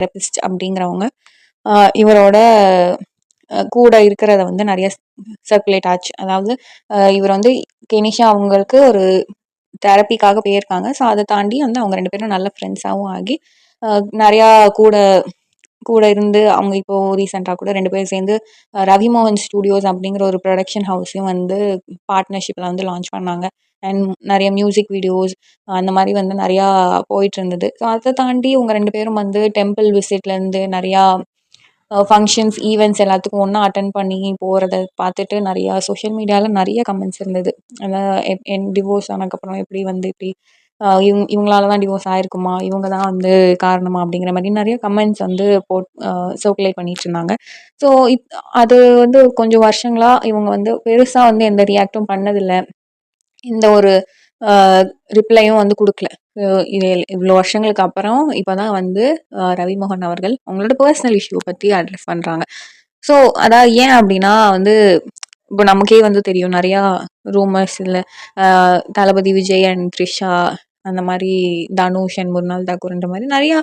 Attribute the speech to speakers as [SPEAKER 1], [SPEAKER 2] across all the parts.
[SPEAKER 1] Therapist அப்படிங்கிறவங்க இவரோட கூட இருக்கிறத வந்து நிறைய சர்க்குலேட் ஆச்சு. அதாவது இவர் வந்து கெனிஷா அவங்களுக்கு ஒரு தெரப்பிக்காக போயிருக்காங்க. ஸோ அதை தாண்டி வந்து அவங்க 2 பேரும் நல்ல ஃப்ரெண்ட்ஸாகவும் ஆகி நிறையா கூட கூட இருந்து அவங்க இப்போ ரீசெண்டாக கூட 2 பேரும் சேர்ந்து ரவிமோகன் ஸ்டூடியோஸ் அப்படிங்கிற ஒரு ப்ரொடக்ஷன் ஹவுஸையும் வந்து பார்ட்னர்ஷிப்பில் வந்து லான்ச் பண்ணாங்க. அண்ட் நிறைய மியூசிக் வீடியோஸ் அந்த மாதிரி வந்து நிறையா போயிட்டு இருந்தது. ஸோ அதை தாண்டி இவங்க 2 பேரும் வந்து டெம்பிள் விசிட்லேருந்து நிறையா ஃபங்க்ஷன்ஸ், ஈவெண்ட்ஸ் எல்லாத்துக்கும் ஒன்றா அட்டெண்ட் பண்ணி போகிறத பார்த்துட்டு நிறையா சோஷியல் மீடியாவில் நிறைய கமெண்ட்ஸ் இருந்தது. அதான் என் டிவோர்ஸ் ஆனதுக்கப்புறம் எப்படி வந்து இப்படி இவங்களால தான் டிவோர்ஸ் ஆயிருக்குமா, இவங்க தான் வந்து காரணமா அப்படிங்கிற மாதிரி நிறைய கமெண்ட்ஸ் வந்து சர்க்குலேட் பண்ணிட்டு இருந்தாங்க. ஸோ அது வந்து கொஞ்சம் வருஷங்களாக இவங்க வந்து பெருசாக வந்து எந்த ரியாக்டும் பண்ணதில்லை. இந்த ஒரு ரிப்ளையும் வந்து கொடுக்கல. இது இவ்வளோ வருஷங்களுக்கு அப்புறம் இப்போ தான் வந்து ரவிமோகன் அவர்கள் அவங்களோட பர்சனல் இஷ்யூ பற்றி அட்ரஸ் பண்ணுறாங்க. ஸோ அதாவது ஏன் அப்படின்னா வந்து இப்போ நமக்கே வந்து தெரியும் நிறையா ரூமர்ஸ் இல்லை தளபதி விஜய் அண்ட் த்ரிஷா அந்த மாதிரி தனுஷ் அண்ட் முர்னால் தாக்கூர்ன்ற மாதிரி நிறையா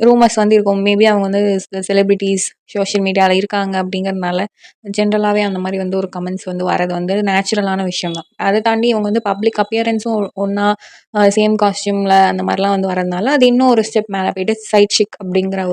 [SPEAKER 1] ரூமர்ஸ் வந்து இருக்கும். மேபி அவங்க வந்து செலிபிரிட்டிஸ் சோஷியல் மீடியாவில் இருக்காங்க அப்படிங்கிறதுனால ஜென்ரலாகவே அந்த மாதிரி வந்து ஒரு கமெண்ட்ஸ் வந்து வரது வந்து நேச்சுரலான விஷயம் தான். அதை தாண்டி இவங்க வந்து பப்ளிக் அப்பியரன்ஸும் ஒன்றா சேம் காஸ்டியூமில் அந்த மாதிரிலாம் வந்து வரதுனால அது இன்னும் ஒரு ஸ்டெப் மேலே போயிட்டு சைட் சிக் அப்படிங்கிற